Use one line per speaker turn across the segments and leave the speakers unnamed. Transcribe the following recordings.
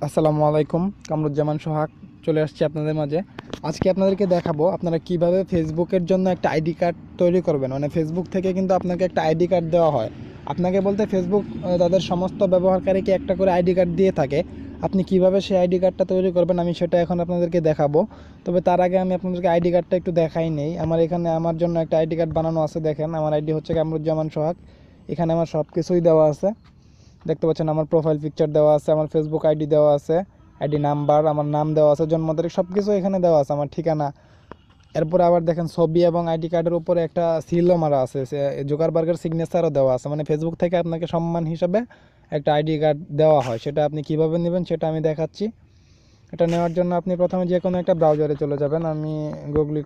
আসসালামু আলাইকুম। কামরুজ্জামান সোহাগ চলে আসছি আপনাদের মাঝে। আজকে আপনাদেরকে দেখাবো আপনারা কিভাবে ফেসবুকের জন্য একটা আইডি কার্ড তৈরি করবেন। মানে ফেসবুক থেকে কিন্তু আপনাকে একটা আইডি কার্ড দেওয়া হয়। আপনাকে বলতে ফেসবুক তাদের সমস্ত ব্যবহারকারীকে একটা করে আইডি কার্ড দিয়ে থাকে। আপনি কিভাবে সেই আইডি কার্ডটা তৈরি করবেন আমি সেটা এখন আপনাদেরকে দেখাবো। তবে তার আগে আমি আপনাদেরকে আইডি কার্ডটা একটু দেখাই নেই। আমার এখানে আমার জন্য একটা আইডি কার্ড বানানো আছে। দেখেন, আমার আইডি হচ্ছে কামরুজ্জামান সোহাগ। এখানে আমার সব কিছুই দেওয়া আছে। দেখতে পাচ্ছেন আমার প্রোফাইল পিকচার দেওয়া আছে, আমার ফেসবুক আইডি দেওয়া আছে, আইডি নাম্বার, আমার নাম দেওয়া আছে, জন্ম তারিখ সব কিছু এখানে দেওয়া আছে, আমার ঠিকানা। এরপরে আবার দেখেন ছবি এবং আইডি কার্ডের উপরে একটা সিলও মারা আছে, জোকারবার্গের সিগনেচারও দেওয়া আছে। মানে ফেসবুক থেকে আপনাকে সম্মান হিসাবে একটা আইডি কার্ড দেওয়া হয়। সেটা আপনি কিভাবে নেবেন সেটা আমি দেখাচ্ছি। এটা নেওয়ার জন্য আপনি প্রথমে যে কোনো একটা ব্রাউজারে চলে যাবেন। আমি গুগলি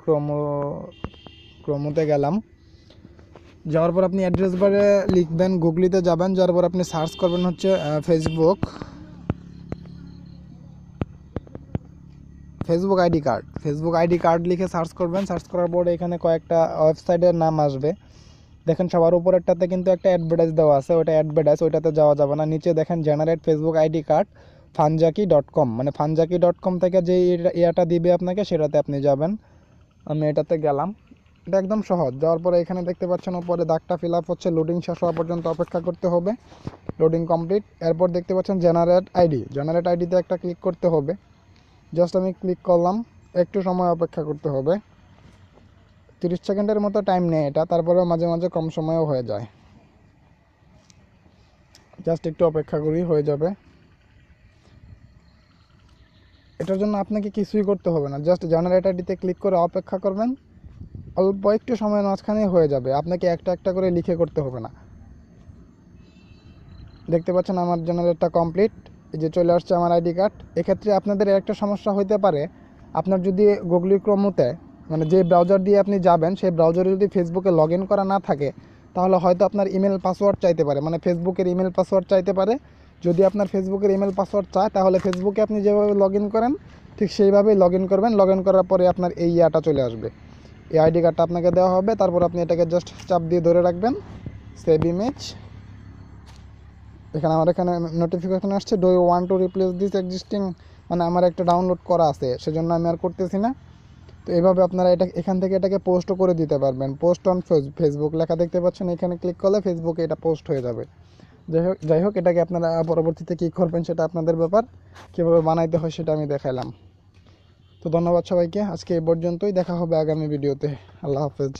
ক্রোমোতে গেলাম। যাওয়ার পর আপনি অ্যাড্রেস বারে লিখবেন, গুগলিতে যাবেন, যাওয়ার পর আপনি সার্চ করবেন হচ্ছে ফেসবুক আইডি কার্ড লিখে সার্চ করবেন। সার্চ করার পরে এখানে কয়েকটা ওয়েবসাইটের নাম আসবে। দেখেন সবার উপরেরটাতে কিন্তু একটা অ্যাডভার্টাইজ দেওয়া আছে, ওইটা অ্যাডভার্টাইজ, ওইটাতে যাওয়া যাবে না। নিচে দেখেন generate Facebook ID card fanjaki.com, মানে fanjaki.com থেকে যে ইয়াটা দিবে আপনাকে সেটাতে আপনি যাবেন। আমি এটাতে গেলাম। এটা একদম সহজ। যাওয়ার পরে এখানে দেখতে পাচ্ছেন উপরে দাগটা ফিল আপ হচ্ছে, লোডিং শেষ হওয়া পর্যন্ত অপেক্ষা করতে হবে। Loading complete. এরপর দেখতে পাচ্ছেন জেনারেট আইডিতে একটা ক্লিক করতে হবে। জাস্ট আমি ক্লিক করলাম, একটু সময় অপেক্ষা করতে হবে। 30 সেকেন্ডের মতো টাইম নেয় এটা, তারপরেও মাঝে মাঝে কম সময়েও হয়ে যায়। জাস্ট একটু অপেক্ষা করি, হয়ে যাবে। এটার জন্য আপনাকে কিছুই করতে হবে না, জাস্ট জেনারেট আইডিতে ক্লিক করে অপেক্ষা করবেন। অল্প একটু সময়ের মাঝখানেই হয়ে যাবে, আপনাকে একটা একটা করে লিখে করতে হবে না। দেখতে পাচ্ছেন আমার জেনারেটটা কমপ্লিট। এই যে চলে আসছে আমার আইডি কার্ড। এক্ষেত্রে আপনাদের একটা সমস্যা হতে পারে, আপনার যদি গুগলি ক্রোমোতে মানে যে ব্রাউজার দিয়ে আপনি যাবেন সেই ব্রাউজারে যদি ফেসবুকে লগ ইন করা না থাকে, তাহলে হয়তো আপনার ইমেল পাসওয়ার্ড চাইতে পারে, মানে ফেসবুকের ইমেল পাসওয়ার্ড চাইতে পারে। যদি আপনার ফেসবুকের ইমেল পাসওয়ার্ড চায় তাহলে ফেসবুকে আপনি যেভাবে লগ ইন করেন ঠিক সেইভাবেই লগ ইন করবেন। লগ ইন করার পরে আপনার এই ইয়াটা চলে আসবে, এই আইডি কার্ডটা আপনাকে দেওয়া হবে। তারপর আপনি এটাকে জাস্ট চাপ দিয়ে ধরে রাখবেন, সেভ ইমেজ। এখানে নোটিফিকেশন আসছে, do you want to replace this existing, মানে আমার একটা ডাউনলোড করা আছে সেজন্য আমি আর করতেছি না। তো এইভাবে আপনারা এখান থেকে এটাকে পোস্টও করে দিতে পারবেন। পোস্ট অন ফেসবুক লেখা দেখতে পাচ্ছেন, এখানে ক্লিক করলে ফেসবুকে এটা পোস্ট হয়ে যাবে। যাই হোক এটাকে আপনারা পরবর্তীতে কী করবেন সেটা আপনাদের ব্যাপার, কীভাবে বানাইতে হয় সেটা আমি দেখাইলাম। তো ধন্যবাদ সবাইকে, আজকে এই পর্যন্তই। দেখা হবে আগামী ভিডিওতে। আল্লাহ হাফেজ।